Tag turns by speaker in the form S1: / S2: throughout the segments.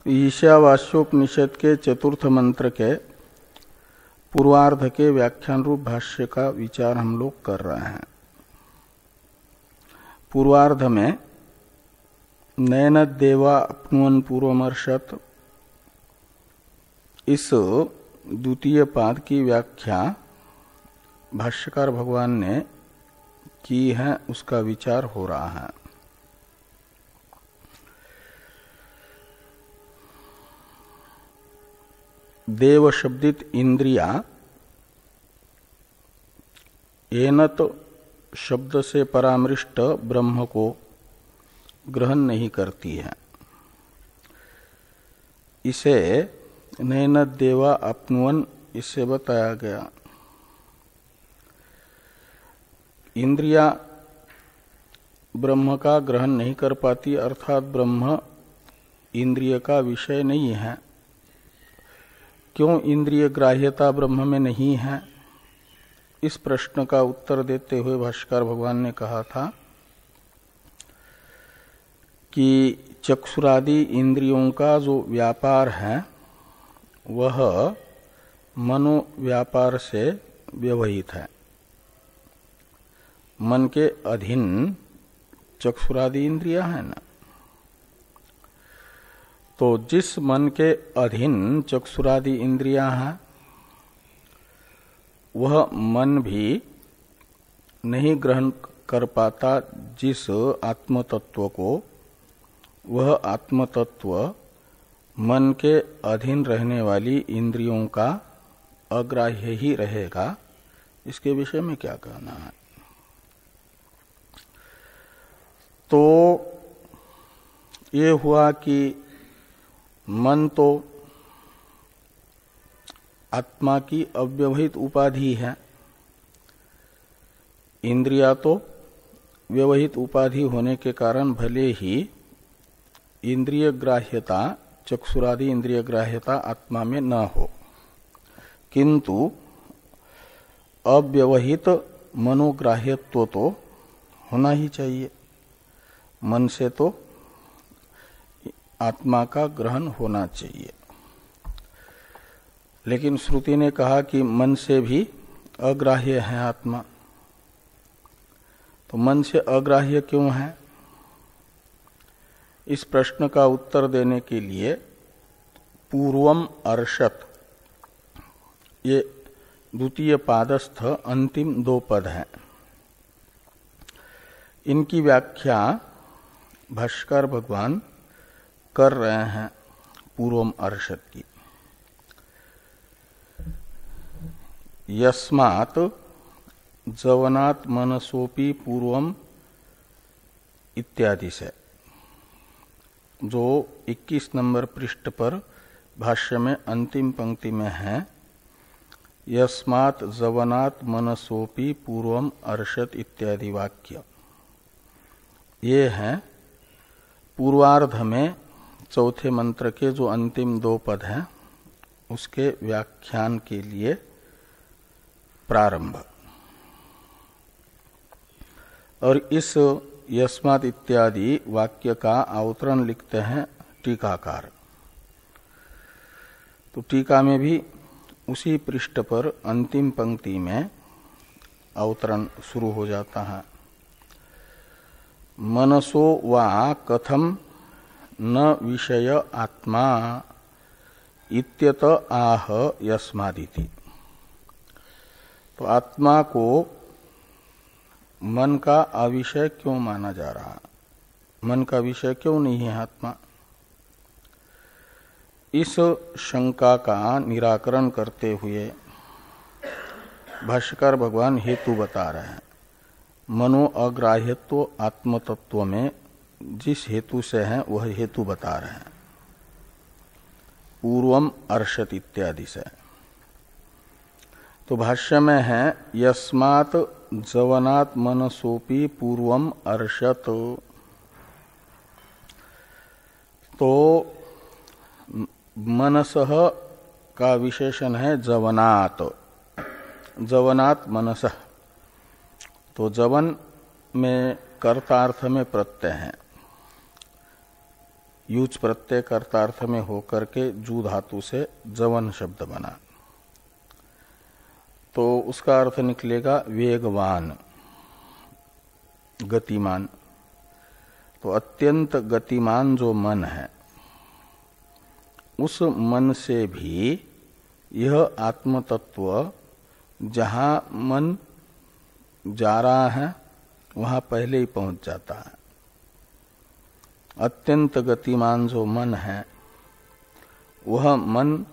S1: ईशावास्योपनिषद के चतुर्थ मंत्र के पूर्वार्ध के व्याख्यान रूप भाष्य का विचार हम लोग कर रहे हैं। पूर्वार्ध में नयनदेवा अपनुवन पूर्वमर्शत इस द्वितीय पाद की व्याख्या भाष्यकार भगवान ने की है, उसका विचार हो रहा है। देव शब्दित इंद्रिया एनत शब्द से परामृष्ट ब्रह्म को ग्रहण नहीं करती है। इसे नयनदेवा अपनुवन इससे बताया गया। इंद्रिया ब्रह्म का ग्रहण नहीं कर पाती, अर्थात ब्रह्म इंद्रिय का विषय नहीं है। क्यों इंद्रिय ग्राह्यता ब्रह्म में नहीं है, इस प्रश्न का उत्तर देते हुए भाष्यकार भगवान ने कहा था कि चक्षुरादि इंद्रियों का जो व्यापार है वह मनोव्यापार से व्यवहित है। मन के अधीन चक्षुरादि इंद्रिया है ना, तो जिस मन के अधीन चक्षुरादि इंद्रियां हैं वह मन भी नहीं ग्रहण कर पाता जिस आत्मतत्व को। वह आत्मतत्व मन के अधीन रहने वाली इंद्रियों का अग्राह्य ही रहेगा। इसके विषय में क्या कहना है? तो ये हुआ कि मन तो आत्मा की अव्यवहित उपाधि है, इंद्रिया तो व्यवहित उपाधि होने के कारण भले ही इंद्रिय ग्राह्यता, चक्षुरादि इंद्रिय ग्राह्यता आत्मा में न हो, किंतु अव्यवहित मनोग्राह्यत्व तो होना ही चाहिए। मन से तो आत्मा का ग्रहण होना चाहिए। लेकिन श्रुति ने कहा कि मन से भी अग्राह्य है आत्मा। तो मन से अग्राह्य क्यों है? इस प्रश्न का उत्तर देने के लिए पूर्वम अर्षत, ये द्वितीय पादस्थ अंतिम दो पद हैं, इनकी व्याख्या भाष्यकार भगवान कर रहे हैं पूर्वम अर्षत की। यस्मात् जवनात् मनसोपि पूर्वम इत्यादि से, जो 21 नंबर पृष्ठ पर भाष्य में अंतिम पंक्ति में है, यस्मात् जवनात् मनसोपि पूर्वम अर्षत इत्यादि वाक्य, ये हैं पूर्वार्ध में चौथे मंत्र के जो अंतिम दो पद हैं उसके व्याख्यान के लिए प्रारंभ। और इस यस्मात् इत्यादि वाक्य का अवतरण लिखते हैं टीकाकार। तो टीका में भी उसी पृष्ठ पर अंतिम पंक्ति में अवतरण शुरू हो जाता है। मनसो वा कथम न विषय आत्मा इत्यत आह यस्मादिति। तो आत्मा को मन का अविषय क्यों माना जा रहा है? मन का विषय क्यों नहीं है आत्मा? इस शंका का निराकरण करते हुए भाष्यकार भगवान हेतु बता रहे हैं। मनो अग्राह्यत्व आत्मतत्व में जिस हेतु से है वह हेतु बता रहे हैं पूर्वम अर्षत इत्यादि से। तो भाष्य में है यस्मात् जवनात् मनसोपि पूर्वम अर्षत। तो मनसः का विशेषण है जवनात्, जवनात् मनसः। तो जवन में कर्तार्थ में प्रत्यय है, युच प्रत्यय कर्तार्थ में होकर के जू धातु से जवन शब्द बना, तो उसका अर्थ निकलेगा वेगवान, गतिमान। तो अत्यंत गतिमान जो मन है, उस मन से भी यह आत्मतत्व जहाँ मन जा रहा है वहाँ पहले ही पहुँच जाता है। अत्यंत गतिमान जो मन है, वह मन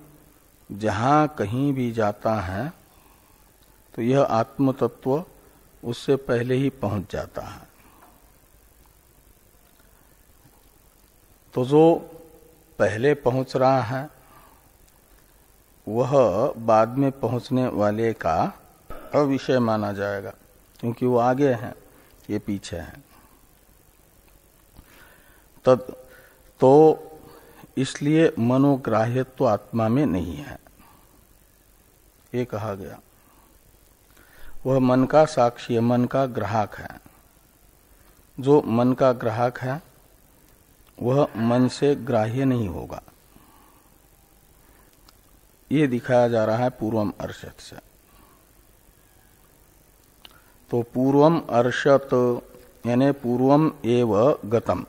S1: जहाँ कहीं भी जाता है तो यह आत्मतत्व उससे पहले ही पहुँच जाता है। तो जो पहले पहुँच रहा है वह बाद में पहुँचने वाले का अविषय माना जाएगा, क्योंकि वो आगे है, ये पीछे है। तो इसलिए मनोग्राह्यत्व तो आत्मा में नहीं है, ये कहा गया। वह मन का साक्षी है, मन का ग्राहक है। जो मन का ग्राहक है वह मन से ग्राह्य नहीं होगा। ये दिखाया जा रहा है पूर्वम अर्षत से। तो पूर्वम अर्षत यानी पूर्वम एव गतम,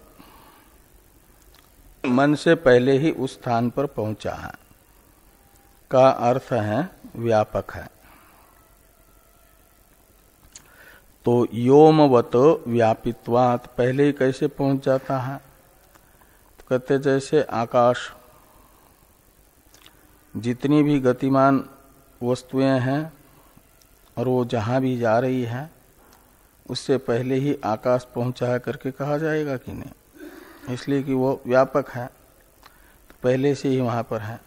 S1: मन से पहले ही उस स्थान पर पहुंचा है का अर्थ है व्यापक है। तो योमवत व्यापित्वात्, पहले ही कैसे पहुंच जाता है? तो कहते जैसे आकाश, जितनी भी गतिमान वस्तुएं हैं और वो जहां भी जा रही है उससे पहले ही आकाश पहुंचा करके कहा जाएगा कि नहीं? इसलिए कि वो व्यापक है, तो पहले से ही वहां पर है।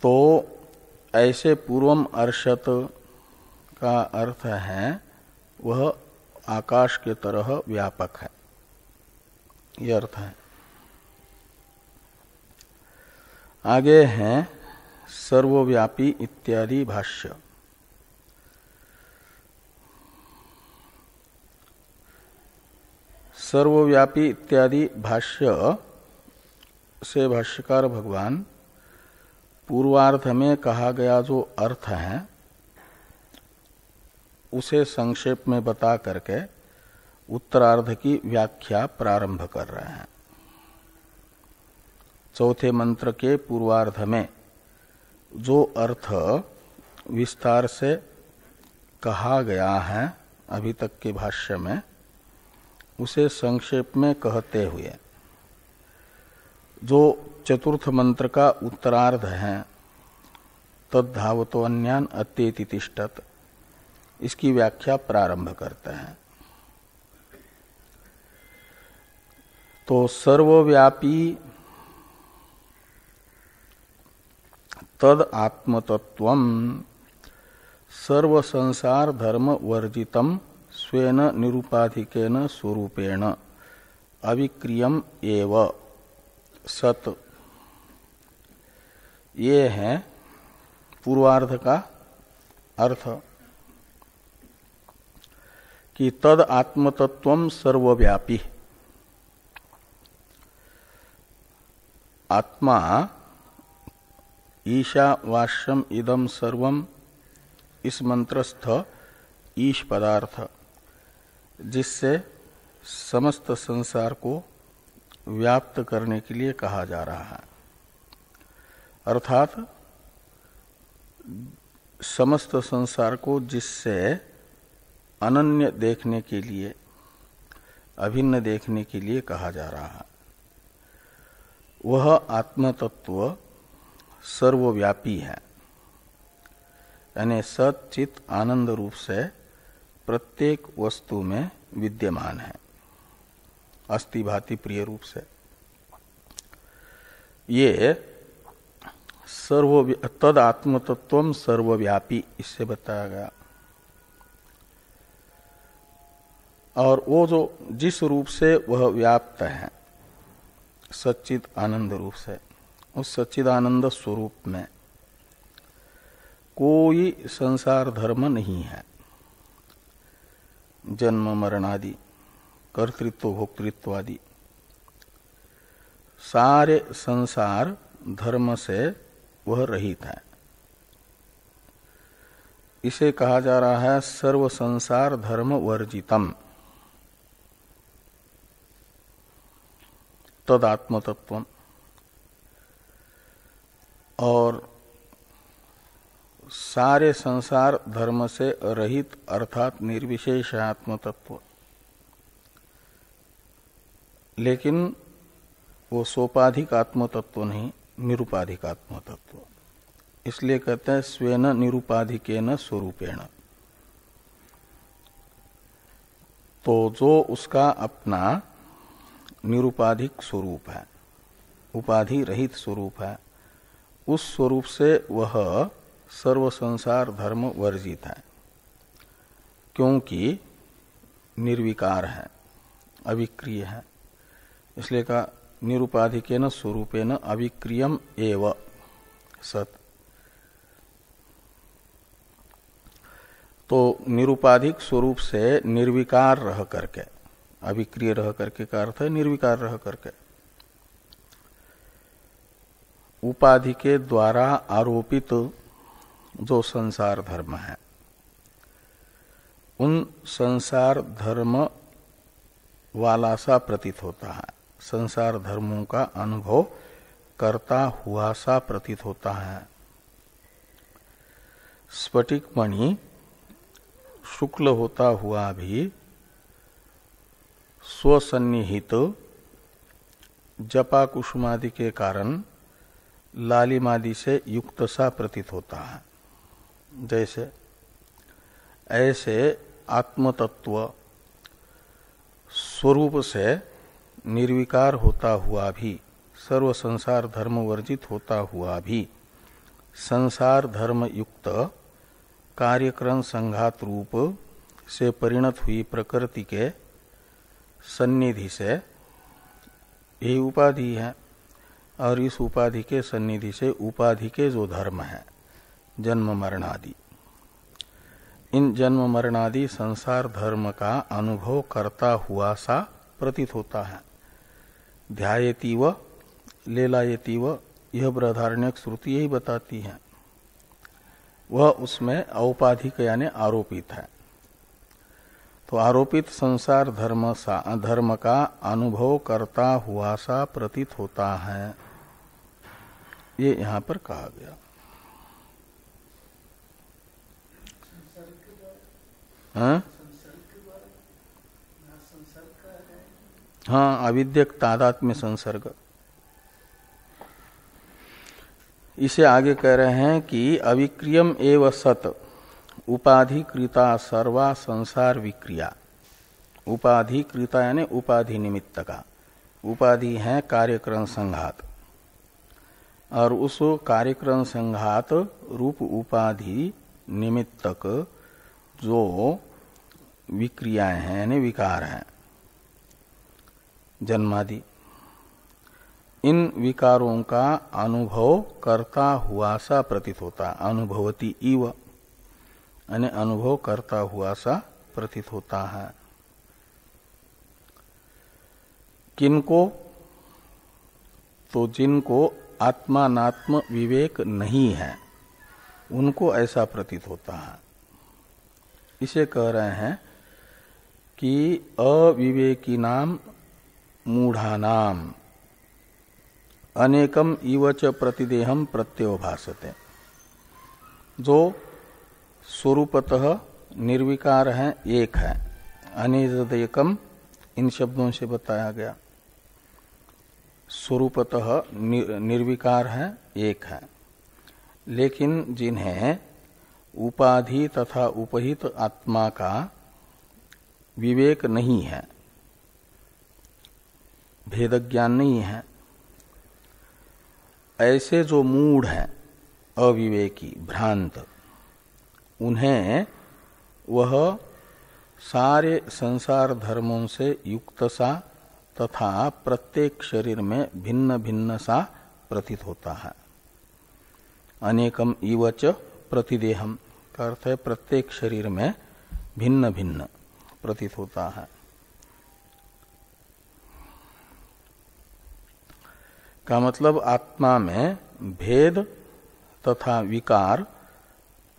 S1: तो ऐसे पूर्वम अर्षत का अर्थ है वह आकाश के तरह व्यापक है, यह अर्थ है। आगे हैं सर्वव्यापी इत्यादि भाष्य। सर्वव्यापी इत्यादि भाष्य से भाष्यकार भगवान पूर्वार्ध में कहा गया जो अर्थ है उसे संक्षेप में बता करके उत्तरार्ध की व्याख्या प्रारंभ कर रहे हैं। चौथे मंत्र के पूर्वार्ध में जो अर्थ विस्तार से कहा गया है अभी तक के भाष्य में, उसे संक्षेप में कहते हुए जो चतुर्थ मंत्र का उत्तरार्ध है तद्धावतो अन्यान अत्येति तिष्ठत, इसकी व्याख्या प्रारंभ करते हैं। तो सर्वव्यापी तद आत्मतत्वम सर्व संसार धर्म वर्जितम स्वेन निरूपाधिकेन स्वरूपेण अविक्रियम एव सत, ये है पूर्वार्ध का अर्थ कि तद आत्मतत्वम सर्वव्यापी, आत्मा ईशावास्यम इदम सर्वम, इस मंत्रस्थ ईश पदार्थ जिससे समस्त संसार को व्याप्त करने के लिए कहा जा रहा है, अर्थात समस्त संसार को जिससे अनन्य देखने के लिए, अभिन्न देखने के लिए कहा जा रहा है, वह आत्मतत्व सर्वव्यापी है, यानी सत चित आनंद रूप से प्रत्येक वस्तु में विद्यमान है, अस्ति भाति प्रिय रूप से। ये तद आत्मतत्वम सर्वव्यापी, इससे बताया गया। और वो जो जिस रूप से वह व्याप्त है सच्चिद आनंद रूप से, उस सच्चिदानंद स्वरूप में कोई संसार धर्म नहीं है, जन्म मरण आदि, कर्तृत्व भोक्तृत्व आदि सारे संसार धर्म से वह रहित है। इसे कहा जा रहा है सर्व संसार धर्म वर्जितम तदात्मतत्वम। और सारे संसार धर्म से रहित अर्थात निर्विशेष आत्म तत्व, लेकिन वो सोपाधिक आत्म तत्व नहीं, निरुपाधिक आत्म तत्व। इसलिए कहते हैं स्वेन निरुपाधिकेन स्वरूपेण। तो जो उसका अपना निरुपाधिक स्वरूप है, उपाधि रहित स्वरूप है, उस स्वरूप से वह सर्व संसार धर्म वर्जित है, क्योंकि निर्विकार है, अविक्रिय है। इसलिए का निरुपाधिकेन स्वरूपेन अविक्रियम एव सत। तो निरुपाधिक स्वरूप से निर्विकार रह करके, अविक्रिय रह करके का अर्थ है निर्विकार रह करके, उपाधि के द्वारा आरोपित जो संसार धर्म है, उन संसार धर्म वाला सा प्रतीत होता है, संसार धर्मों का अनुभव करता हुआ सा प्रतीत होता है। स्फटिक मणि शुक्ल होता हुआ भी स्वसन्निहित जपा कुसुमादि के कारण लालिमादि से युक्त सा प्रतीत होता है। जैसे ऐसे आत्मतत्व स्वरूप से निर्विकार होता हुआ भी, सर्व संसार धर्म वर्जित होता हुआ भी, संसार धर्म युक्त कार्यक्रम संघात रूप से परिणत हुई प्रकृति के सन्निधि से यही उपाधि है। और इस उपाधि के सन्निधि से उपाधि के जो धर्म है, जन्म मरणादि, इन जन्म मरणादि संसार धर्म का अनुभव करता हुआ सा प्रतीत होता है। ध्यायतीव लेलायतीव, यह बृहदारण्यक श्रुति यही बताती है। वह उसमें औपाधिक यानी आरोपित है। तो आरोपित संसार धर्म का अनुभव करता हुआ सा प्रतीत होता है, ये यहां पर कहा गया। हाँ, अविद्यक तादात्म्य संसर्ग। इसे आगे कह रहे हैं कि अविक्रियम एव सत उपाधिकृता सर्वा संसार विक्रिया। उपाधिकृता यानी उपाधि निमित्त का, उपाधि है कार्यक्रम संघात, और उस कार्यक्रम संघात रूप उपाधि निमित्तक जो विक्रियाएं हैं यानी विकार हैं, जन्मादि, इन विकारों का अनुभव करता हुआ सा प्रतीत होता है। अनुभवती इव यानी अनुभव करता हुआ सा प्रतीत होता है। किनको? तो जिनको आत्मानात्म विवेक नहीं है, उनको ऐसा प्रतीत होता है। इसे कह रहे हैं कि अविवेकिनाम मूढ़ानाम अनेकम इवच प्रतिदेहम प्रत्यवभासते। जो स्वरूपतः निर्विकार है, एक है, अनेजदेकम इन शब्दों से बताया गया। स्वरूपतः निर्विकार है, एक है, लेकिन जिन्हें उपाधि तथा उपहित आत्मा का विवेक नहीं है, भेद ज्ञान नहीं है, ऐसे जो मूढ़ हैं, अविवेकी, भ्रांत, उन्हें वह सारे संसार धर्मों से युक्त सा तथा प्रत्येक शरीर में भिन्न भिन्न सा प्रतीत होता है। अनेकम इवच प्रतिदेहम का अर्थ है प्रत्येक शरीर में भिन्न भिन्न प्रतीत होता है। का मतलब आत्मा में भेद तथा विकार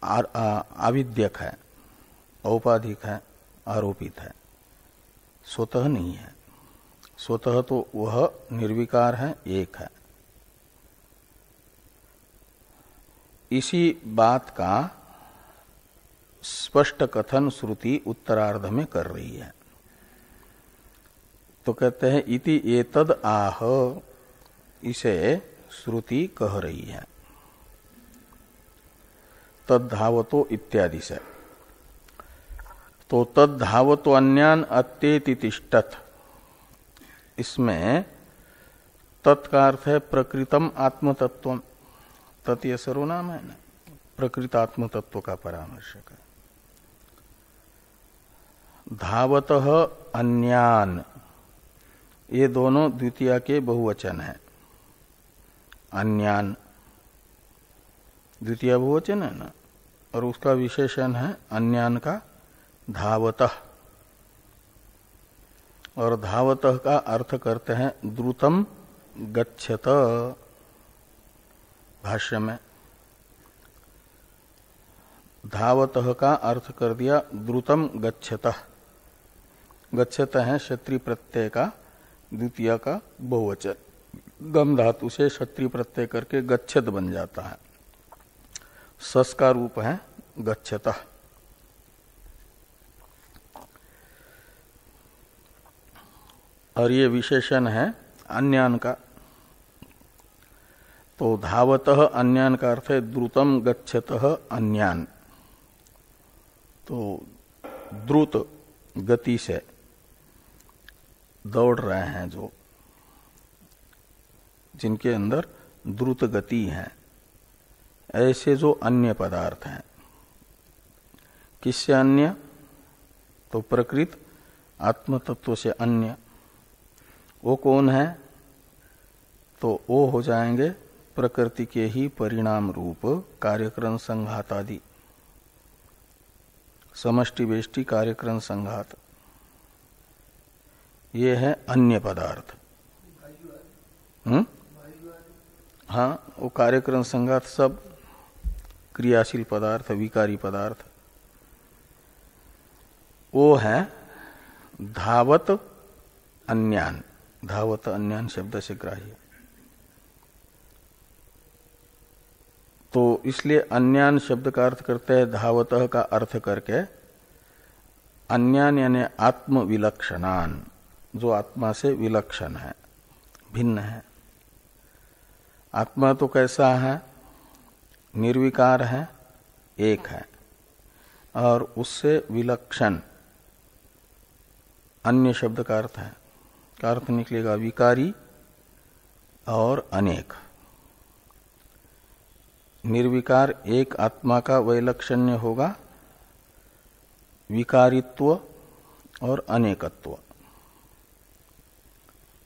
S1: आविद्यक है, औपाधिक है, आरोपित है, स्वतः नहीं है। स्वतः तो वह निर्विकार है, एक है। इसी बात का स्पष्ट कथन श्रुति उत्तरार्ध में कर रही है। तो कहते हैं इति एतद आह, इसे श्रुति कह रही है तद्धावतो इत्यादि से। तो तद्धावतो अन्यान अत्येति तिष्ठत्, इसमें तत्का अर्थ है प्रकृतम आत्मतत्वम। तत् ये सर्वनाम है ना, प्रकृत आत्म तत्व का परामर्शक है। धावतः अन्यान, ये दोनों द्वितीया के बहुवचन है। अन्यान द्वितीय बहुवचन है ना, और उसका विशेषण है अन्यान का धावतः। और धावतः का अर्थ करते हैं द्रुतम गच्छत, भाष्य में धावतः का अर्थ कर दिया द्रुतम गच्छतः। गच्छत है क्षत्रिय प्रत्यय का द्वितीय का बहुवचन, गम धातु से क्षत्रिय प्रत्यय करके गच्छत बन जाता है। सस का रूप है गच्छतः। और ये विशेषण है अन्यान का। तो धावतः अन्यान का अर्थ है द्रुतम गच्छतः अन्यान। तो द्रुत गति से दौड़ रहे हैं जो, जिनके अंदर द्रुत गति है, ऐसे जो अन्य पदार्थ हैं। किससे अन्य? तो प्रकृत आत्म तत्व से अन्य। वो कौन है? तो वो हो जाएंगे प्रकृति के ही परिणाम रूप कार्यक्रम संघात आदि, समष्टि वेष्टि कार्यक्रम संघात, ये है अन्य पदार्थ। हाँ, वो कार्यक्रम संघात सब क्रियाशील पदार्थ, विकारी पदार्थ, वो है धावत अन्यान। धावत अन्यान शब्द से ग्राह्य। तो इसलिए अन्यान शब्द का अर्थ करते हैं धावतः का अर्थ करके अन्यान यानी आत्म विलक्षणान, जो आत्मा से विलक्षण है, भिन्न है। आत्मा तो कैसा है? निर्विकार है, एक है, और उससे विलक्षण अन्य शब्द का अर्थ है। का अर्थ निकलेगा विकारी और अनेक। निर्विकार एक आत्मा का वैलक्षण्य होगा, विकारित्व और अनेकत्व,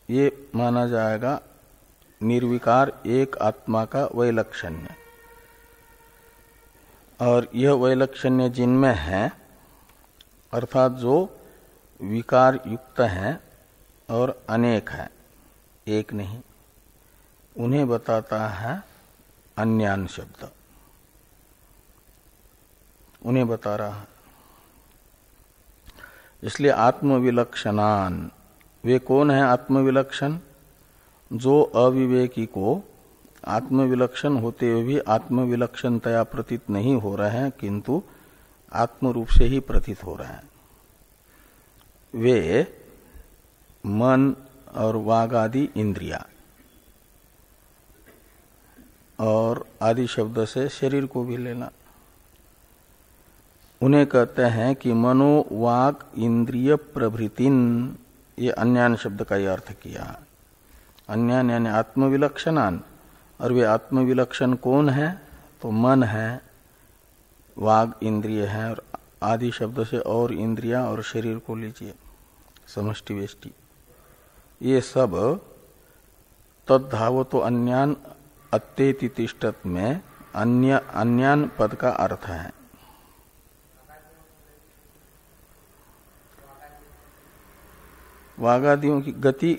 S1: ये माना जाएगा निर्विकार एक आत्मा का वैलक्षण्य। और यह वैलक्षण्य जिनमें है, अर्थात जो विकार युक्त है और अनेक है, एक नहीं, उन्हें बताता है अन्यान शब्द, उन्हें बता रहा है। इसलिए आत्मविलक्षणान, वे कौन है आत्मविलक्षण? जो अविवेकी को आत्मविलक्षण होते हुए भी आत्मविलक्षणतया प्रतीत नहीं हो रहे हैं, किंतु आत्म रूप से ही प्रतीत हो रहे हैं। वे मन और वाग आदि इंद्रिया, और आदि शब्द से शरीर को भी लेना, उन्हें कहते हैं कि मनो वाग इंद्रिय प्रभृतिन। ये अन्यान शब्द का ही अर्थ किया। अन्यान यानी आत्मविलक्षणान, और वे आत्मविलक्षण कौन है? तो मन है, वाग इंद्रिय है, और आदि शब्द से और इंद्रिया और शरीर को लीजिए, समष्टि वेष्टि, ये सब तद्धावतो अन्यान अत्येति तिष्ठत में अन्य अन्यान पद का अर्थ है। वागादियों की गति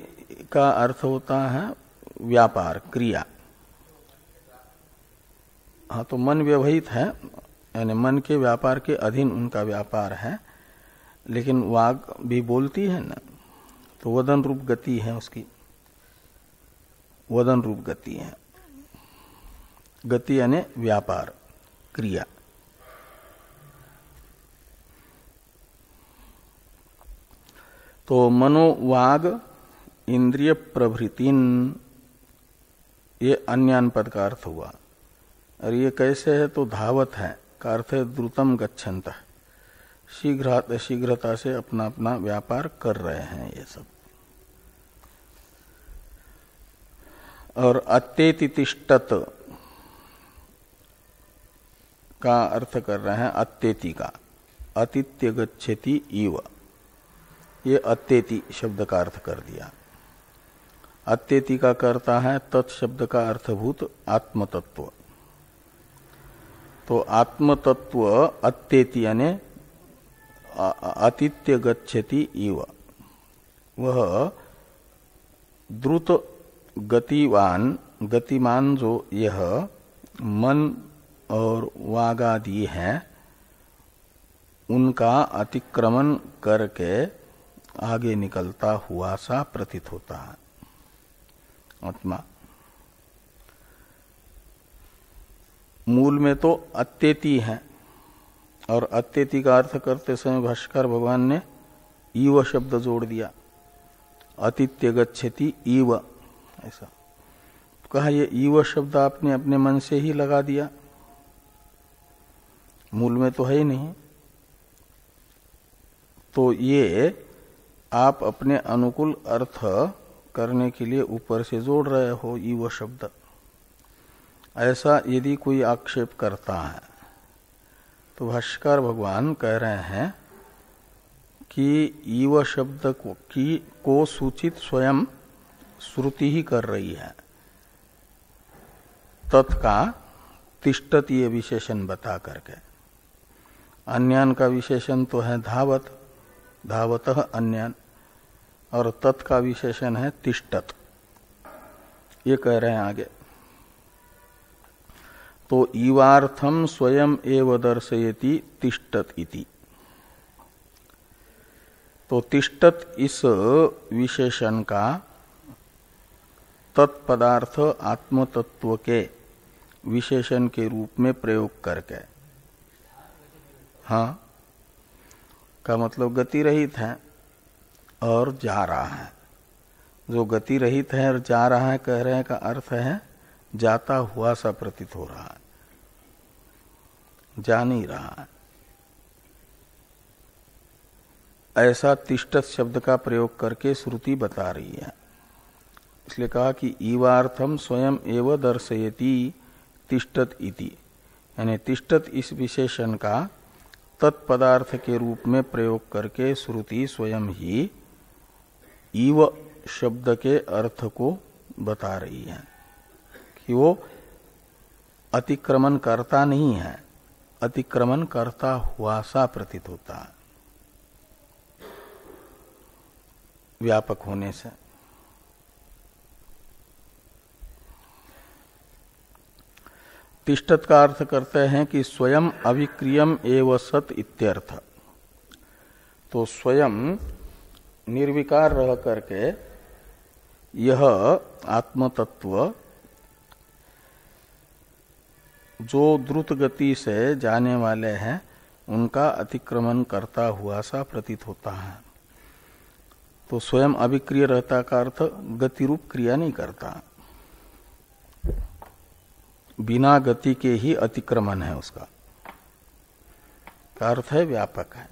S1: का अर्थ होता है व्यापार क्रिया। हाँ, तो मन व्यवहित है, यानी मन के व्यापार के अधीन उनका व्यापार है, लेकिन वाग भी बोलती है ना, तो वदन रूप गति है उसकी, वदन रूप गति है। गति यानी व्यापार क्रिया। तो मनोवाग इंद्रिय प्रभृतिन, ये अन्यान पद का अर्थ हुआ। और ये कैसे है? तो धावत है का अर्थ है द्रुतम गच्छन्त, शीघ्रता से अपना अपना व्यापार कर रहे हैं ये सब। और अत्येति तिष्ठत का अर्थ कर रहे हैं अत्येति का, अतिथ्य गच्छति इव, ये अत्येति शब्द का अर्थ कर दिया। अत्येति का करता है तत्शब्द का अर्थभूत आत्मतत्व। तो आत्मतत्व अत्येति यानी अतिथ्य गच्छति इव, वह द्रुत गतिमान जो यह मन और वागादि है, उनका अतिक्रमण करके आगे निकलता हुआ सा प्रतीत होता है आत्मा। मूल में तो अत्येति है, और अत्येति का अर्थ करते समय भाष्कर भगवान ने ईव शब्द जोड़ दिया, अतिथ्य गच्छति ईव, ऐसा तो कहा। ये ईव शब्द आपने अपने मन से ही लगा दिया, मूल में तो है ही नहीं। तो ये आप अपने अनुकूल अर्थ करने के लिए ऊपर से जोड़ रहे हो ईव शब्द। ऐसा यदि कोई आक्षेप करता है तो भाष्यकार भगवान कह रहे हैं कि ईव शब्द को सूचित स्वयं श्रुति ही कर रही है, तत्का तिष्ठत ये विशेषण बता करके। अन्यान का विशेषण तो है धावत, धावतः अन्यान, और तत् का विशेषण है तिष्ठत, ये कह रहे हैं आगे। तो ईवार्थम स्वयं एव दर्शयति तिष्ठत इति। तो तिष्ठत इस विशेषण का तत्पदार्थ आत्मतत्व के विशेषण के रूप में प्रयोग करके, हाँ का मतलब गति रहित है और जा रहा है। जो गति रहित है और जा रहा है, कह रहे हैं का अर्थ है जाता हुआ सा प्रतीत हो रहा है, जा नहीं रहा है। ऐसा तिष्ठत शब्द का प्रयोग करके श्रुति बता रही है। इसलिए कहा कि ईवार्थम स्वयं एव दर्शयति तिष्ठत इति, यानी तिष्ठत इस विशेषण का तत्पदार्थ के रूप में प्रयोग करके श्रुति स्वयं ही ईव शब्द के अर्थ को बता रही है कि वो अतिक्रमण करता नहीं है, अतिक्रमण करता हुआ सा प्रतीत होता है व्यापक होने से। तिष्ठत का अर्थ करते हैं कि स्वयं अविक्रियम एव सत इत्यर्थ। तो स्वयं निर्विकार रह करके यह आत्मतत्व जो द्रुत गति से जाने वाले हैं उनका अतिक्रमण करता हुआ सा प्रतीत होता है। तो स्वयं अविक्रिय रहता का अर्थ गति रूप क्रिया नहीं करता, बिना गति के ही अतिक्रमण है उसका, का अर्थ है व्यापक है।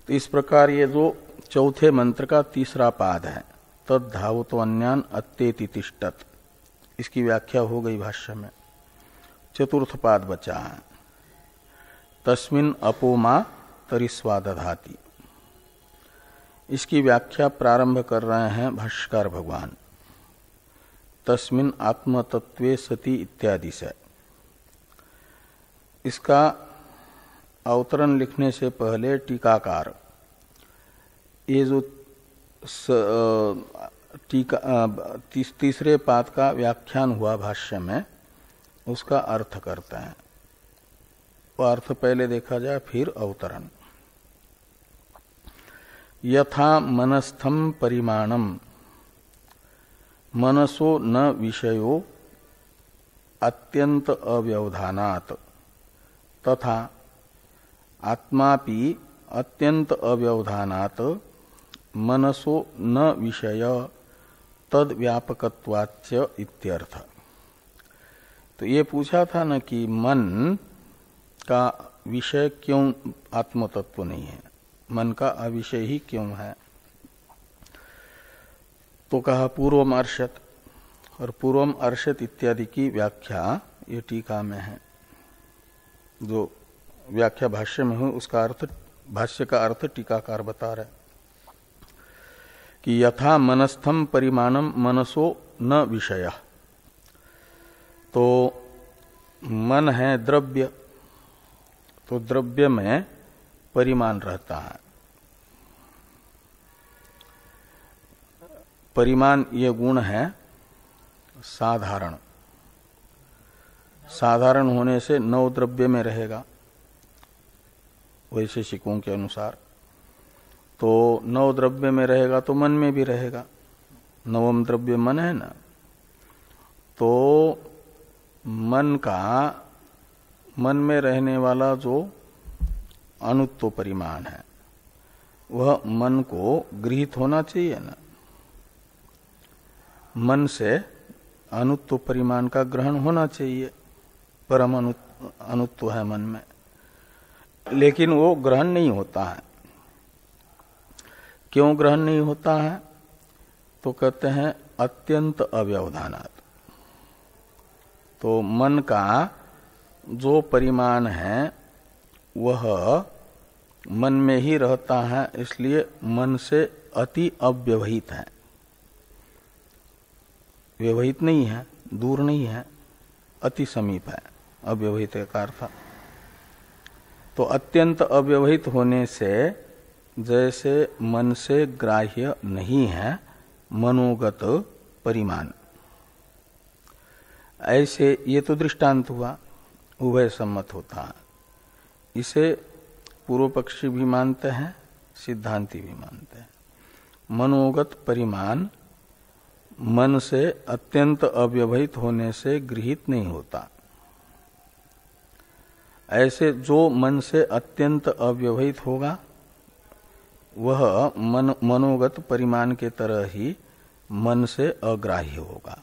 S1: तो इस प्रकार ये जो चौथे मंत्र का तीसरा पाद है, तद धावतो अन्यान अत्येति तिष्ठत, इसकी व्याख्या हो गई भाष्य में। चतुर्थ पाद बचा है, तस्मिन् अपोमा तरिस्वादधाति। इसकी व्याख्या प्रारंभ कर रहे हैं भाष्यकार भगवान, तस्मिन् आत्मतत्वे सति इत्यादि से। इसका अवतरण लिखने से पहले टीकाकार ये जो तीसरे पाद का व्याख्यान हुआ भाष्य में, उसका अर्थ करते हैं। वो अर्थ पहले देखा जाए, फिर अवतरण। यथा मनस्थम परिमाणम मनसो न विषयो अत्यंत अव्यवधानात् तथा आत्मापि अत्यंत अव्यवधानात् मनसो न विषय तद व्यापकत्वाच्य इत्यर्थ। तो ये पूछा था न कि मन का विषय क्यों आत्मतत्व नहीं है, मन का अविषय ही क्यों है। तो कहा पूर्वम अर्षत, और पूर्वम अर्षत इत्यादि की व्याख्या ये टीका में है। जो व्याख्या भाष्य में हो उसका अर्थ, भाष्य का अर्थ टीकाकार बता रहे कि यथा मनस्थम परिमाणम मनसो न विषय। तो मन है द्रव्य, तो द्रव्य में परिमाण रहता है। परिमाण ये गुण है साधारण, साधारण होने से नव द्रव्य में रहेगा वैशेषिकों के अनुसार। तो नव द्रव्य में रहेगा तो मन में भी रहेगा, नवम द्रव्य मन है ना। तो मन का, मन में रहने वाला जो अनुत्व परिमाण है वह मन को गृहीत होना चाहिए ना। मन से अनुत्व परिमाण का ग्रहण होना चाहिए, परम अनुत्व है मन में, लेकिन वो ग्रहण नहीं होता है। क्यों ग्रहण नहीं होता है? तो कहते हैं अत्यंत अव्यवधानात्। तो मन का जो परिमाण है वह मन में ही रहता है, इसलिए मन से अति अव्यवहित है। व्यवहित नहीं है, दूर नहीं है, अति समीप है, अव्यवहित का अर्थ। तो अत्यंत अव्यवहित होने से जैसे मन से ग्राह्य नहीं है मनोगत परिमाण, ऐसे ये तो दृष्टांत हुआ, उभय सम्मत होता है। इसे पूर्व पक्षी भी मानते हैं, सिद्धांती भी मानते हैं। मनोगत परिमाण मन से अत्यंत अव्यवहित होने से गृहीत नहीं होता। ऐसे जो मन से अत्यंत अव्यवहित होगा वह मनोगत परिमाण के तरह ही मन से अग्राह्य होगा।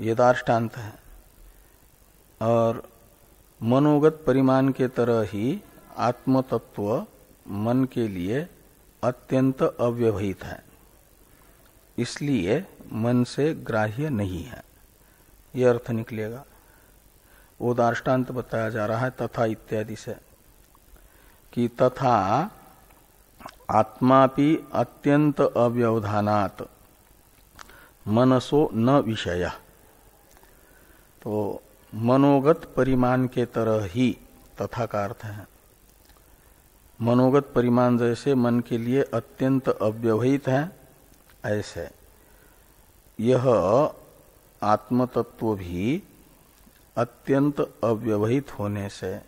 S1: ये दार्ष्टान्त है। और मनोगत परिमाण के तरह ही आत्मतत्व मन के लिए अत्यंत अव्यवहित है, इसलिए मन से ग्राह्य नहीं है। यह अर्थ निकलेगा। वो दार्ष्टान्त बताया जा रहा है तथा इत्यादि से कि तथा आत्मापि अत्यंत अव्यवधानात् मनसो न विषय। तो मनोगत परिमाण के तरह ही तथा का अर्थ है। मनोगत परिमाण जैसे मन के लिए अत्यंत अव्यवहित है, ऐसे यह आत्मतत्व भी अत्यंत अव्यवहित होने से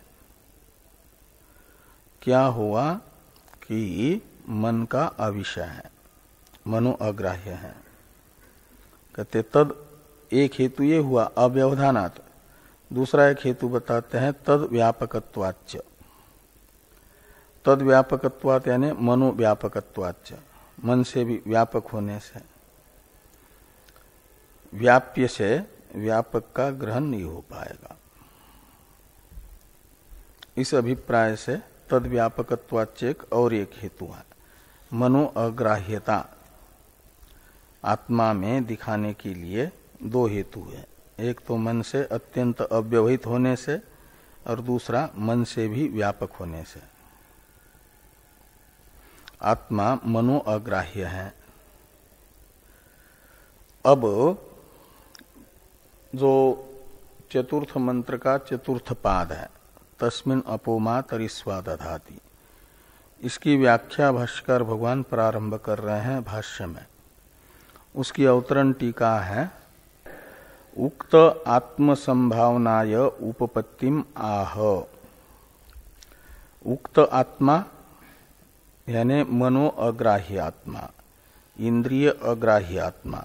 S1: क्या हुआ कि मन का अविषय है, मनो अग्राह्य है। कहते तद, एक हेतु ये हुआ अव्यवधानात्, दूसरा एक हेतु बताते हैं तद व्यापकत्वाच्च। तद व्यापकत्वात् यानी मनो व्यापकत्वाच्च, मन से भी व्यापक होने से। व्याप्य से व्यापक का ग्रहण नहीं हो पाएगा। इस अभिप्राय से तद व्यापकत्वाच्च एक और एक हेतु है, मनो अग्राह्यता आत्मा में दिखाने के लिए दो हेतु है। एक तो मन से अत्यंत अव्यवहित होने से और दूसरा मन से भी व्यापक होने से। आत्मा मनो अग्राह्य है। अब जो चतुर्थ मंत्र का चतुर्थ पाद है, तस्मिन् अपोमा तरिस्वा दधाति, इसकी व्याख्या भाष्यकार भगवान प्रारंभ कर रहे हैं भाष्य में। उसकी अवतरण टीका है, उक्त आत्म संभावनाय उपपत्तिम आह। उक्त आत्मा यानी मनो अग्राह्य आत्मा, इंद्रिय अग्राह्य आत्मा।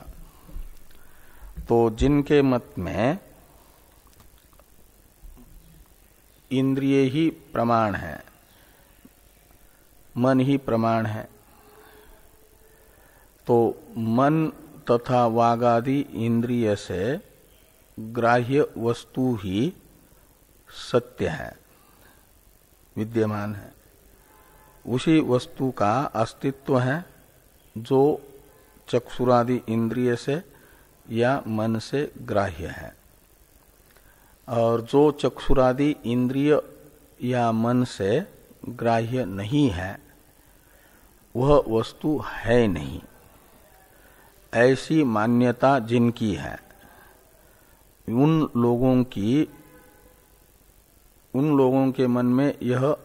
S1: तो जिनके मत में इंद्रिय ही प्रमाण है, मन ही प्रमाण है, तो मन तथा वागादि इंद्रिय से ग्राह्य वस्तु ही सत्य है, विद्यमान है। उसी वस्तु का अस्तित्व है जो चक्षुरादि इंद्रिय से या मन से ग्राह्य है, और जो चक्षुरादि इंद्रिय या मन से ग्राह्य नहीं है वह वस्तु है नहीं, ऐसी मान्यता जिनकी है उन लोगों के मन में यह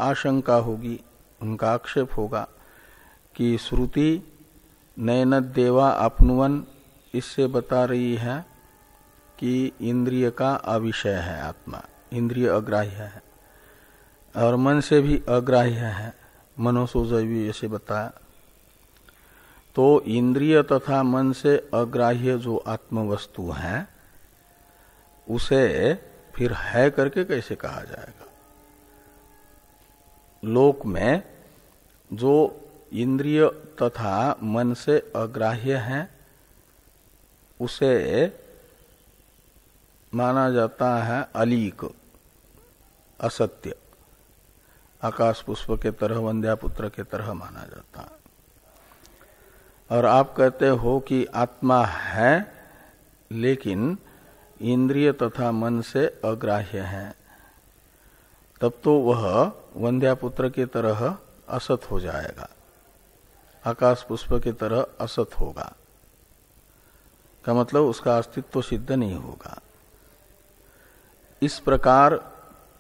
S1: आशंका होगी, उनका आक्षेप होगा कि श्रुति नयनदेवा अपनुवन इससे बता रही है कि इंद्रिय का अविषय है आत्मा, इंद्रिय अग्राह्य है और मन से भी अग्राह्य है, मनोसोजैवी ऐसे बताया। तो इंद्रिय तथा मन से अग्राह्य जो आत्म वस्तु है उसे फिर है करके कैसे कहा जाएगा? लोक में जो इंद्रिय तथा मन से अग्राह्य है उसे माना जाता है अलीक, असत्य, आकाश पुष्प के तरह, वंद्यापुत्र के तरह माना जाता है। और आप कहते हो कि आत्मा है लेकिन इंद्रिय तथा मन से अग्राह्य है, तब तो वह वंद्यापुत्र की तरह असत हो जाएगा, आकाश पुष्प की तरह असत होगा, का मतलब उसका अस्तित्व सिद्ध नहीं होगा। इस प्रकार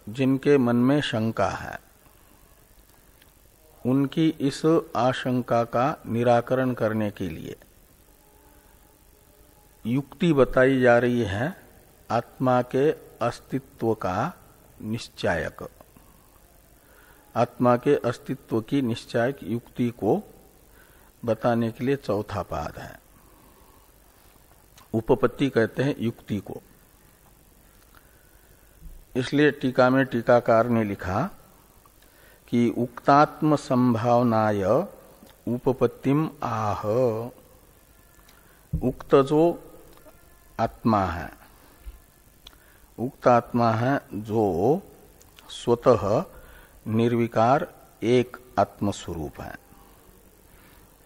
S1: जिनके मन में शंका है उनकी इस आशंका का निराकरण करने के लिए युक्ति बताई जा रही है, आत्मा के अस्तित्व का निश्चायक, आत्मा के अस्तित्व की निश्चायक युक्ति को बताने के लिए चौथा पाद है। उपपत्ति कहते हैं युक्ति को। इसलिए टीका में टीकाकार ने लिखा कि उक्तात्म संभावनाय उपपत्तिम आह। उक्त जो आत्मा है, उक्त आत्मा है जो स्वतः निर्विकार एक आत्मस्वरूप है,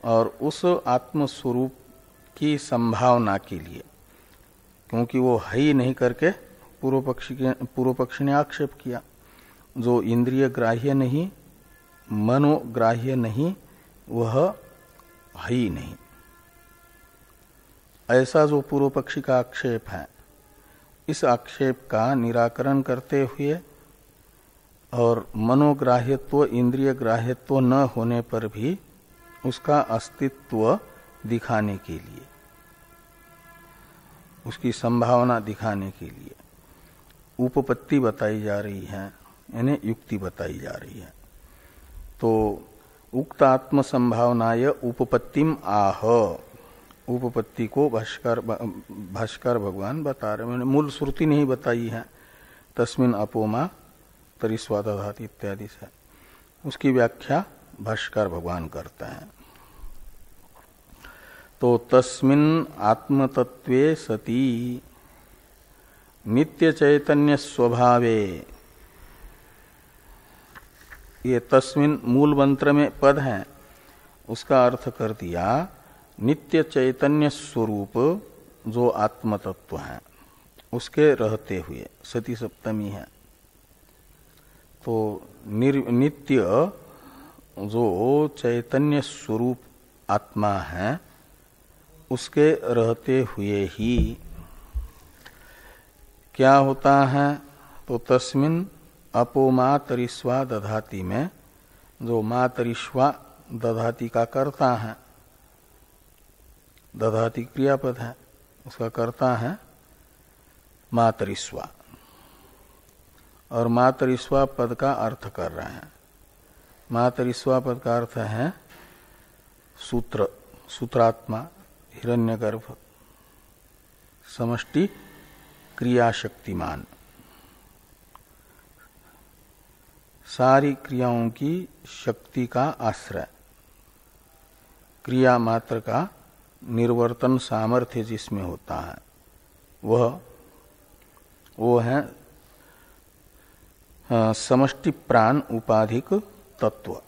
S1: और उस आत्मस्वरूप की संभावना के लिए, क्योंकि वो है ही नहीं करके पूर्व पक्षी ने आक्षेप किया, जो इंद्रिय ग्राह्य नहीं, मनोग्राह्य नहीं, वह है ही नहीं, ऐसा जो पूर्व पक्षी का आक्षेप है, इस आक्षेप का निराकरण करते हुए और मनोग्राह्यत्व इंद्रिय ग्राह्यत्व न होने पर भी उसका अस्तित्व दिखाने के लिए, उसकी संभावना दिखाने के लिए उपपत्ति बताई जा रही है, यानी युक्ति बताई जा रही है। तो उक्त आत्म संभावनाय उपपत्तिम आह, उपपत्ति को भाष्कर भगवान बता रहे, मैंने मूल श्रुति नहीं बताई है, तस्मिन अपोमा तरिस्वादधात इत्यादि से, उसकी व्याख्या भाष्कर भगवान करते हैं। तो तस्मिन आत्मतत्वे सती नित्य चैतन्य स्वभावे, ये तस्मिन मूल मंत्र में पद है, उसका अर्थ कर दिया नित्य चैतन्य स्वरूप जो आत्म तत्व है उसके रहते हुए, सती सप्तमी है। तो नित्य जो चैतन्य स्वरूप आत्मा है उसके रहते हुए ही क्या होता है? तो तस्मिन अपोमा तरिस्वा दधाति में जो मातरिश्वा दधाति का कर्ता है, दधाति क्रियापद है, उसका कर्ता है मातरिश्वा, और मातरिश्वा पद का अर्थ कर रहे हैं। मातरिश्वा पद का अर्थ है सूत्र, सूत्रात्मा, हिरण्यगर्भ, समष्टि क्रियाशक्तिमान, सारी क्रियाओं की शक्ति का आश्रय, क्रिया मात्र का निर्वर्तन सामर्थ्य जिसमें होता है वो है समष्टि प्राण उपाधिक तत्व,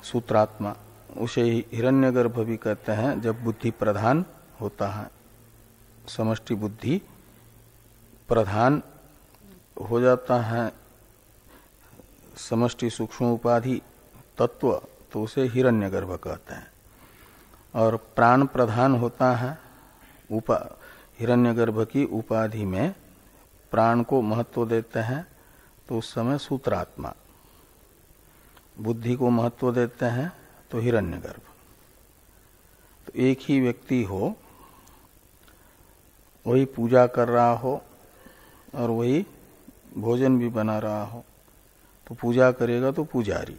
S1: सूत्रात्मा। उसे हिरण्यगर्भ भी कहते हैं जब बुद्धि प्रधान होता है, समष्टि बुद्धि प्रधान हो जाता है समष्टि सूक्ष्म उपाधि तत्व, तो उसे हिरण्यगर्भ कहते हैं। और प्राण प्रधान होता है हिरण्यगर्भ की उपाधि में प्राण को महत्व देते हैं, तो उस समय सूत्रात्मा, बुद्धि को महत्व देते हैं तो हिरण्यगर्भ। तो एक ही व्यक्ति हो, वही पूजा कर रहा हो और वही भोजन भी बना रहा हो, तो पूजा करेगा तो पुजारी,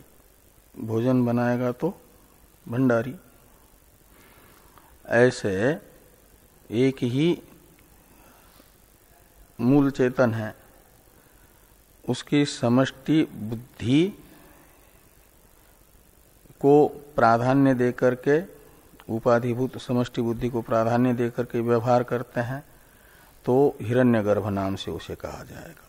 S1: भोजन बनाएगा तो भंडारी। ऐसे एक ही मूल चेतन है, उसकी समष्टि बुद्धि को प्राधान्य देकर के, उपाधिभूत समष्टि बुद्धि को प्राधान्य देकर के व्यवहार करते हैं, तो हिरण्यगर्भ नाम से उसे कहा जाएगा।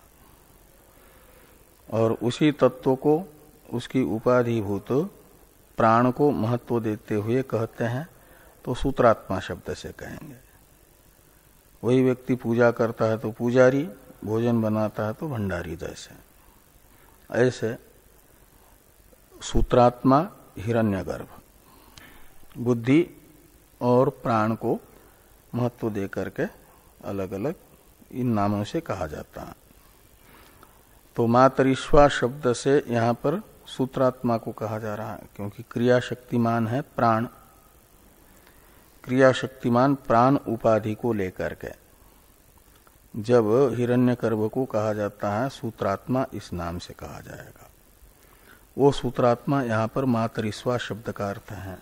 S1: और उसी तत्व को, उसकी उपाधिभूत प्राण को महत्व देते हुए कहते हैं तो सूत्रात्मा शब्द से कहेंगे। वही व्यक्ति पूजा करता है तो पुजारी, भोजन बनाता है तो भंडारी। जैसे ऐसे सूत्रात्मा हिरण्यगर्भ बुद्धि और प्राण को महत्व दे करके अलग अलग इन नामों से कहा जाता है। तो मातरिश्वा शब्द से यहाँ पर सूत्रात्मा को कहा जा रहा है, क्योंकि क्रिया शक्तिमान है प्राण, क्रिया शक्तिमान प्राण उपाधि को लेकर के जब हिरण्यगर्भ को कहा जाता है सूत्रात्मा, इस नाम से कहा जाएगा। वो सूत्रात्मा यहाँ पर मातरिश्वा शब्द का अर्थ है।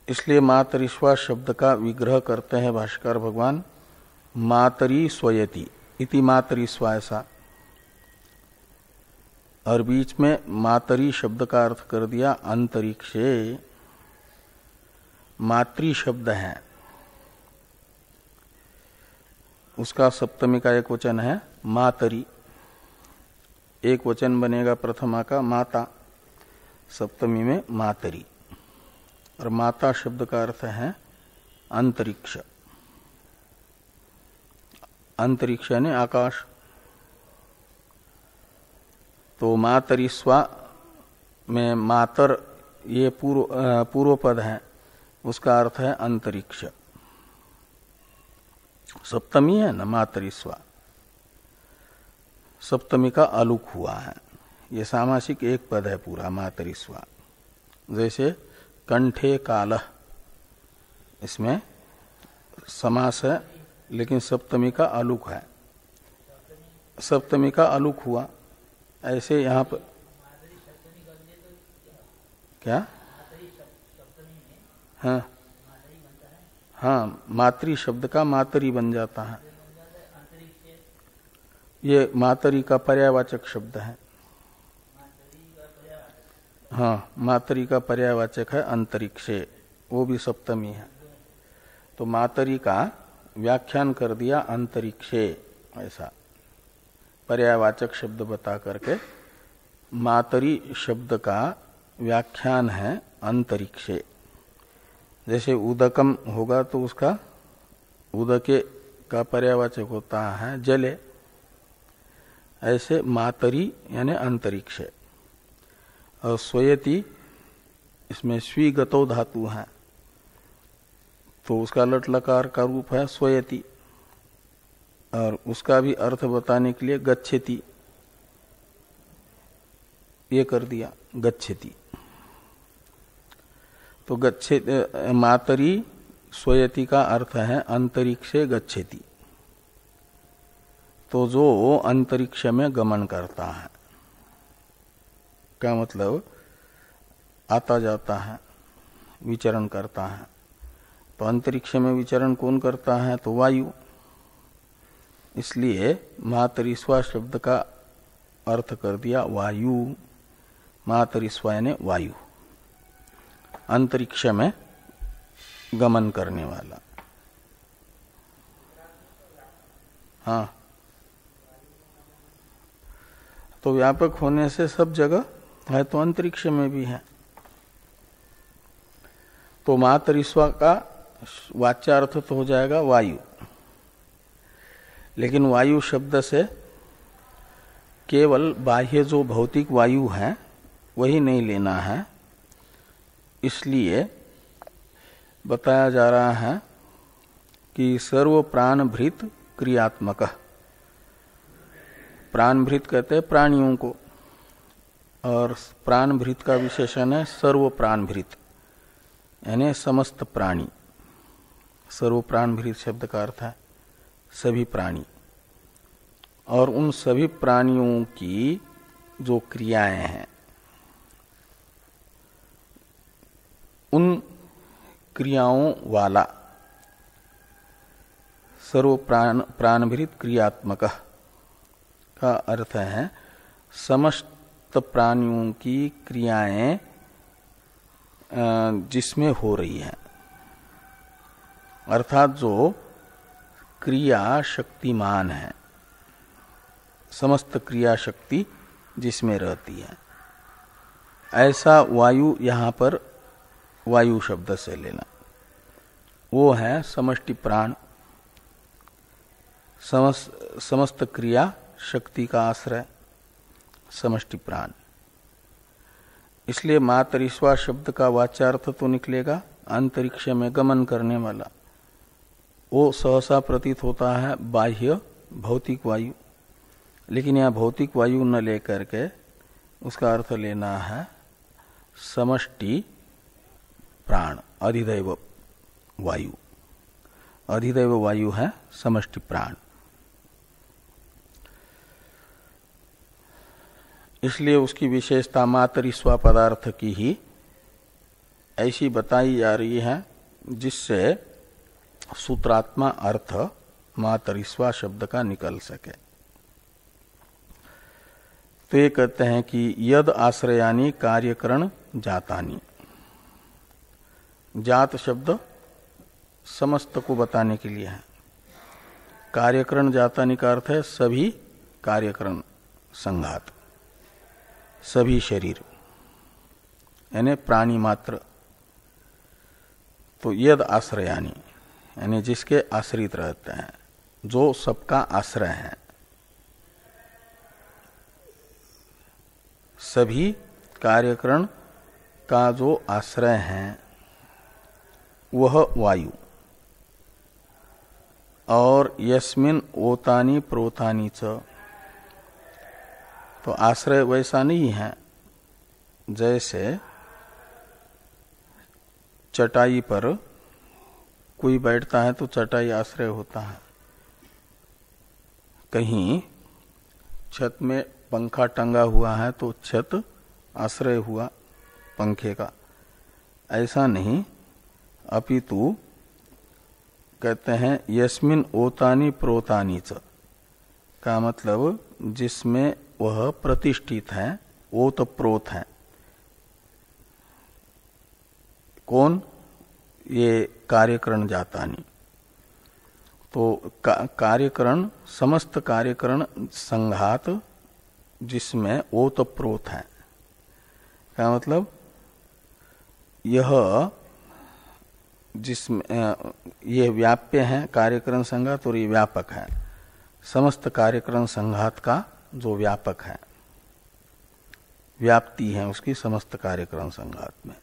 S1: इसलिए मातरिश्वा शब्द का विग्रह करते हैं भाष्कर भगवान, मातरी स्वयति इति मातरिश्वा, ऐसा। और बीच में मातरी शब्द का अर्थ कर दिया अंतरिक्षे। मातृ शब्द है, उसका सप्तमी का एक वचन है मातरी, एक वचन बनेगा प्रथमा का माता, सप्तमी में मातरी। और माता शब्द का अर्थ है अंतरिक्ष, अंतरिक्ष यानी आकाश। तो मातरिस्वा में मातर ये पूर्व पद है, उसका अर्थ है अंतरिक्ष। सप्तमी है न मातरिस्वा, सप्तमी का अलुक हुआ है। ये सामासिक एक पद है पूरा मातरिस्वा। जैसे कंठे कालह, इसमें समास है लेकिन सप्तमी का अलुक है, सप्तमी का अलुक हुआ। ऐसे यहाँ पर क्या, हाँ हाँ, मातृ शब्द का मातरी बन जाता है। ये मातरी का पर्यायवाचक शब्द है। हाँ, मातरी का पर्यायवाचक है अंतरिक्षे, वो भी सप्तमी है। तो मातरी का व्याख्यान कर दिया अंतरिक्षे, ऐसा पर्यायवाचक शब्द बता करके मातरी शब्द का व्याख्यान है अंतरिक्षे। जैसे उदकम होगा तो उसका उदके का पर्यायवाचक होता है जले, ऐसे मातरी यानी अंतरिक्ष। और स्वयति, इसमें स्वीगतो धातु है तो उसका लट लकार का रूप है स्वयति, और उसका भी अर्थ बताने के लिए गच्छति। ये कर दिया गच्छति। तो गच्छे मातरी स्वयति का अर्थ है अंतरिक्षे गच्छति, तो जो अंतरिक्ष में गमन करता है, क्या मतलब आता जाता है, विचरण करता है। तो अंतरिक्ष में विचरण कौन करता है? तो वायु। इसलिए मातरिस्वा शब्द का अर्थ कर दिया वायु। मातरिस्वा यानी वायु, अंतरिक्ष में गमन करने वाला। हाँ, तो व्यापक होने से सब जगह है, तो अंतरिक्ष में भी है। तो मातरिस्वा का वाच्यार्थ तो हो जाएगा वायु, लेकिन वायु शब्द से केवल बाह्य जो भौतिक वायु है वही नहीं लेना है। इसलिए बताया जा रहा है कि सर्व प्राणभृत क्रियात्मक। प्राणभृत कहते हैं प्राणियों को, और प्राणभृत का विशेषण है सर्व प्राणभृत, यानी समस्त प्राणी। सर्व प्राणभृत शब्द का अर्थ है सभी प्राणी, और उन सभी प्राणियों की जो क्रियाएं हैं उन क्रियाओं वाला सर्व प्राणभृत क्रियात्मक का अर्थ है समस्त प्राणियों की क्रियाएं जिसमें हो रही है, अर्थात जो क्रिया शक्तिमान है, समस्त क्रिया शक्ति जिसमें रहती है, ऐसा वायु यहां पर वायु शब्द से लेना। वो है समष्टि प्राण, समस्त क्रिया शक्ति का आश्रय समष्टि प्राण। इसलिए मातरिस्वा शब्द का वाच्यार्थ तो निकलेगा अंतरिक्ष में गमन करने वाला। वो सहसा प्रतीत होता है बाह्य भौतिक वायु, लेकिन यह भौतिक वायु न लेकर के उसका अर्थ लेना है समष्टि प्राण, अधिदैव वायु। अधिदैव वायु है समष्टि प्राण। इसलिए उसकी विशेषता मातरिस्वा पदार्थ की ही ऐसी बताई जा रही है जिससे सूत्रात्मा अर्थ मातरिस्वा शब्द का निकल सके। तो ये कहते हैं कि यद आश्रयानी कार्यकरण जातानी। जात शब्द समस्त को बताने के लिए है। कार्यकरण जातानी का अर्थ है सभी कार्यकरण संघात, सभी शरीर यानी प्राणी मात्र। तो यद आश्रयानी यानी जिसके आश्रित रहते हैं, जो सबका आश्रय है, सभी कार्यकरण का जो आश्रय है वह वायु। और यस्मिन ओतानी प्रोतानी च, तो आश्रय वैसा नहीं है जैसे चटाई पर कोई बैठता है तो चटाई आश्रय होता है, कहीं छत में पंखा टंगा हुआ है तो छत आश्रय हुआ पंखे का, ऐसा नहीं। अपितु कहते हैं यस्मिन ओतानी प्रोतानी च, का मतलब जिसमें वह प्रतिष्ठित है, ओत प्रोत है। कौन? ये कार्यकरण जातानी। तो कार्यकरण, समस्त कार्यकरण संघात जिसमें ओत प्रोत है, क्या मतलब यह जिसमें ये व्याप्य है कार्यकरण संघात और ये व्यापक है। समस्त कार्यकरण संघात का जो व्यापक है, व्याप्ति है उसकी समस्त कार्यकरण संघात में।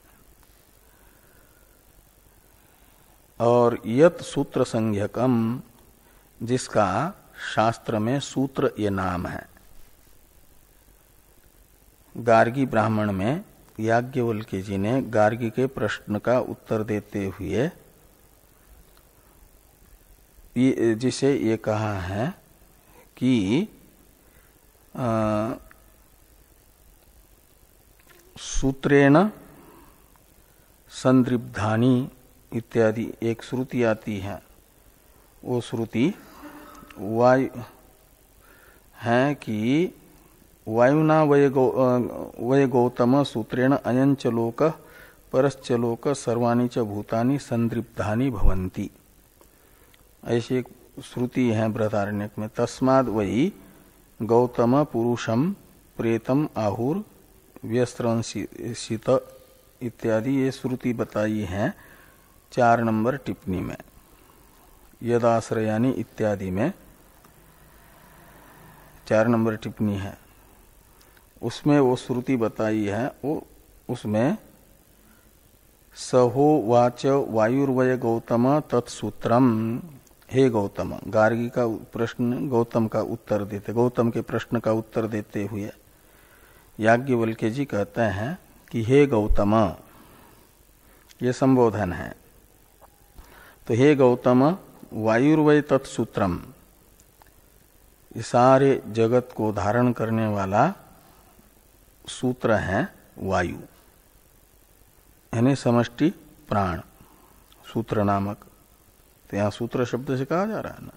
S1: और यत सूत्र संज्ञकम, जिसका शास्त्र में सूत्र ये नाम है, गार्गी ब्राह्मण में याज्ञवल्क्य जी ने गार्गी के प्रश्न का उत्तर देते हुए जिसे ये कहा है कि सूत्रेण संदृब्धानी इत्यादि एक श्रुति आती है, वो श्रुति वायु है कि वायुना वय गौतम सूत्रेण अयंच लोक परश्च लोक सर्वाणि च भूतानि संदृब्धानि भवन्ति। ऐसी एक श्रुति है बृहदारण्यक में। तस्माद् वही गौतम पुरुषम प्रेतम आहुर व्यस्त्रंसित इत्यादि ये श्रुति बताई है 4 नंबर टिप्पणी में। यदाश्रयानि इत्यादि में 4 नंबर टिप्पणी है, उसमें वो श्रुति बताई है। वो उसमें सहो वाच वायुर्वय गौतम तत्सूत्रम, हे गौतम, गार्गी का प्रश्न गौतम का उत्तर देते, गौतम के प्रश्न का उत्तर देते हुए याज्ञवल्क्य जी कहते हैं कि हे गौतम, ये संबोधन है। तो हे गौतम, वायुर्वय तत्सूत्रम, ये सारे जगत को धारण करने वाला सूत्र है वायु, यानी समष्टि प्राण सूत्र नामक। तो यहाँ सूत्र शब्द से कहा जा रहा है ना,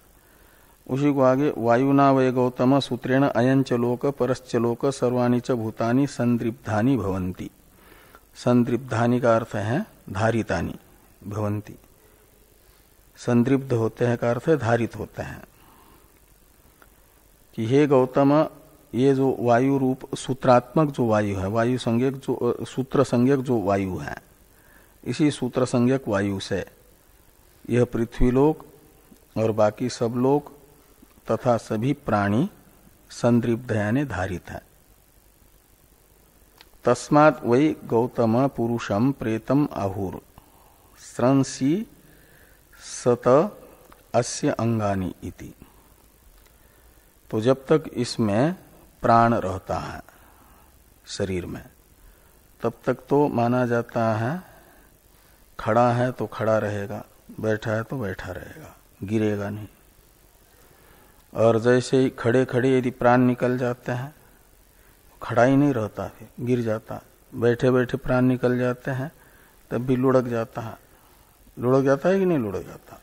S1: उसी को आगे वायुना वै गौतम सूत्रेण अयंच लोक परश्च लोक सर्वाणि च भूतानि संदृब्धानि भवन्ति। संदृब्धानि का अर्थ है धारितानि भवन्ति, संदृब्ध होते हैं का अर्थ है धारित होते हैं। कि हे गौतम, ये जो वायु रूप सूत्रात्मक जो वायु है, वायु संज्ञक जो सूत्र संज्ञक जो वायु है, इसी सूत्र संज्ञक वायु से यह पृथ्वीलोक और बाकी सब लोक तथा सभी प्राणी संदृब्ध यानी धारित है। तस्मात् वै गौतम पुरुषम प्रेतम आहुर स्रंसी सत अस्य अंगानि इति। तो जब तक इसमें प्राण रहता है शरीर में, तब तक तो माना जाता है खड़ा है तो खड़ा रहेगा, बैठा है तो बैठा रहेगा, गिरेगा नहीं। और जैसे ही खड़े खड़े यदि प्राण निकल जाते हैं, खड़ा ही नहीं रहता, फिर गिर जाता। बैठे बैठे प्राण निकल जाते हैं तब भी लुढ़क जाता है। लुढ़क जाता है कि नहीं लुढ़क जाता?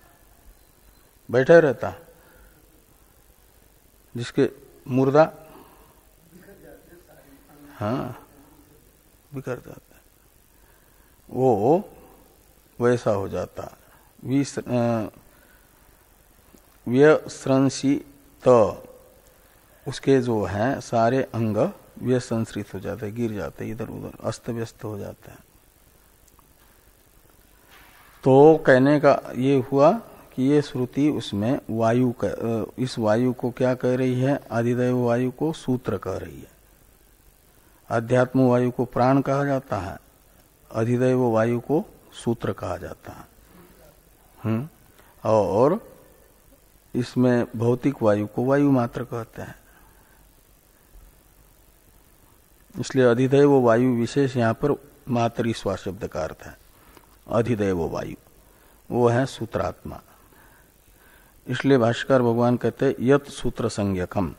S1: बैठा रहता है। जिसके मुर्दा, हाँ, बिखर जाता है, वो वैसा हो जाता। व्यस्रंसी त, उसके जो है सारे अंग व्यसंश्रित हो जाते, गिर जाते, इधर उधर अस्त व्यस्त हो जाते हैं। तो कहने का ये हुआ कि ये श्रुति उसमें वायु का, इस वायु को क्या कह रही है? आदिदैव वायु को सूत्र कह रही है। अध्यात्म वायु को प्राण कहा जाता है, अधिदैव वायु को सूत्र कहा जाता है। और इसमें भौतिक वायु को वायु मात्र कहते हैं। इसलिए अधिदैव वायु विशेष यहाँ पर मातरिस्वा शब्द का अर्थ है। अधिदैव वायु वो है सूत्रात्मा। इसलिए भाष्यकार भगवान कहते हैं यत सूत्र संज्ञकम,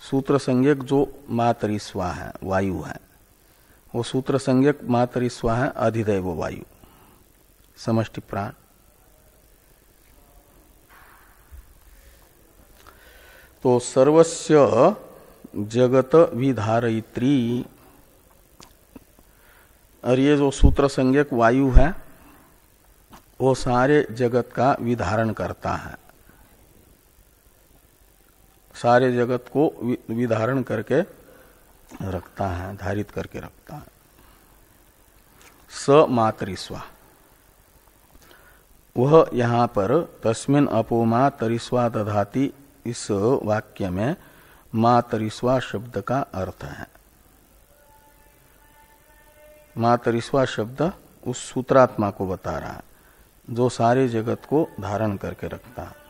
S1: सूत्र संज्ञक जो मातरिस्वा है, वायु है, वो सूत्र संज्ञक मातरिस्वा है अधिदैव वायु, समष्टि प्राण। तो सर्वस्य जगत विधारयित्री, और ये जो सूत्र संज्ञक वायु है वो सारे जगत का विधारण करता है, सारे जगत को विधारण करके रखता है, धारित करके रखता है। स मातरिस्वा, वह यहां पर तस्मिन अपो मातरिस्वा दधाति, इस वाक्य में मातरिस्वा शब्द का अर्थ है। मातरिस्वा शब्द उस सूत्रात्मा को बता रहा है जो सारे जगत को धारण करके रखता है।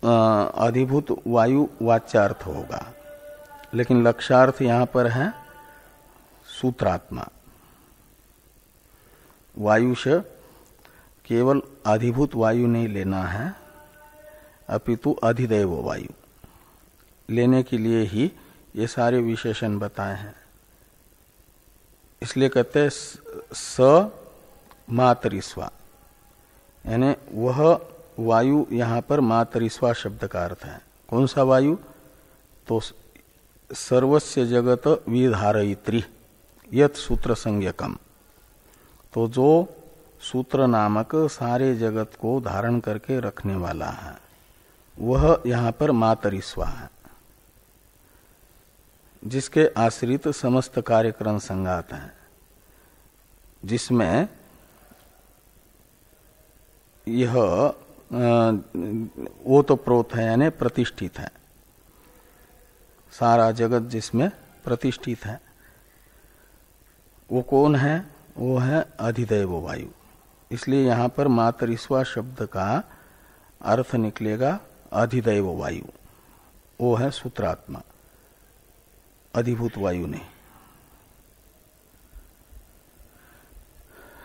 S1: अधिभूत वायु वाच्यार्थ होगा, लेकिन लक्ष्यार्थ यहां पर है सूत्रात्मा। वायु से केवल अधिभूत वायु नहीं लेना है, अपितु अधिदैव वायु लेने के लिए ही ये सारे विशेषण बताए हैं। इसलिए कहते हैं स मातरिस्वा, यानी वह वायु यहां पर मातरिस्वा शब्द का अर्थ है। कौन सा वायु? तो सर्वस्य जगत विधारयित्री यत सूत्र संज्ञकम, तो जो सूत्र नामक सारे जगत को धारण करके रखने वाला है वह यहां पर मातरिस्वा है, जिसके आश्रित समस्त कार्यक्रम संगात हैं, जिसमें यह ओतप्रोत है यानी प्रतिष्ठित है, सारा जगत जिसमें प्रतिष्ठित है। वो कौन है? वो है अधिदैव वायु। इसलिए यहां पर मातरिस्वा शब्द का अर्थ निकलेगा अधिदैव वायु, वो है सूत्रात्मा, अधिभूत वायु नहीं।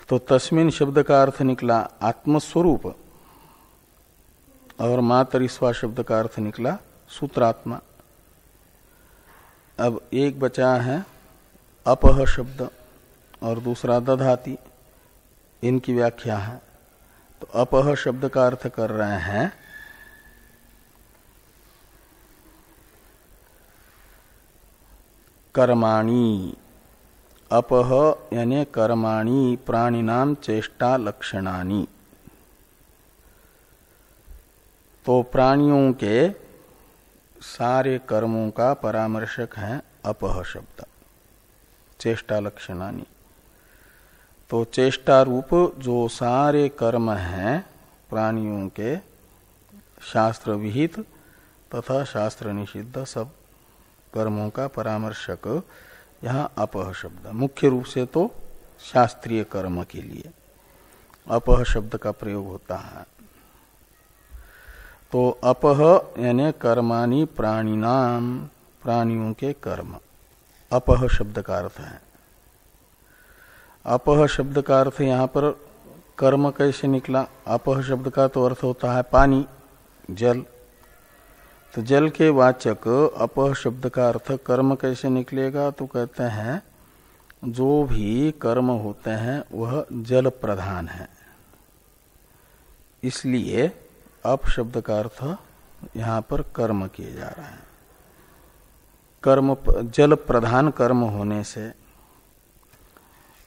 S1: तो तस्मिन शब्द का अर्थ निकला आत्मस्वरूप और मातरिस्वा शब्द का अर्थ निकला सूत्रात्मा। अब एक बचा है अपह शब्द और दूसरा दधाति, इनकी व्याख्या है। तो अपह शब्द का अर्थ कर रहे हैं कर्माणि। अपह यानी कर्माणि प्राणिनाम चेष्टा लक्षणानि। तो प्राणियों के सारे कर्मों का परामर्शक है अपह शब्द, चेष्टा लक्षणानि। तो चेष्टा रूप जो सारे कर्म हैं प्राणियों के, शास्त्र विहित तथा शास्त्र निषिद्ध सब कर्मों का परामर्शक यहाँ अपह शब्द, मुख्य रूप से तो शास्त्रीय कर्म के लिए अपह शब्द का प्रयोग होता है। तो अपह यानी कर्माणि प्राणिनाम, प्राणियों के कर्म, अपह शब्द का अर्थ है। अपह शब्द का अर्थ यहाँ पर कर्म कैसे निकला? अपह शब्द का तो अर्थ होता है पानी, जल। तो जल के वाचक अपह शब्द का अर्थ कर्म कैसे निकलेगा? तो कहते हैं जो भी कर्म होते हैं वह जल प्रधान है, इसलिए अप शब्द का अर्थ यहाँ पर कर्म किए जा रहा है। कर्म जल प्रधान कर्म होने से,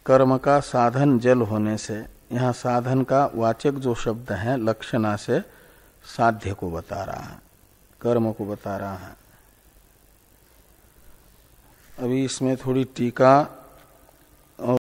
S1: कर्म का साधन जल होने से, यहाँ साधन का वाचक जो शब्द है लक्षणा से साध्य को बता रहा है, कर्म को बता रहा है। अभी इसमें थोड़ी टीका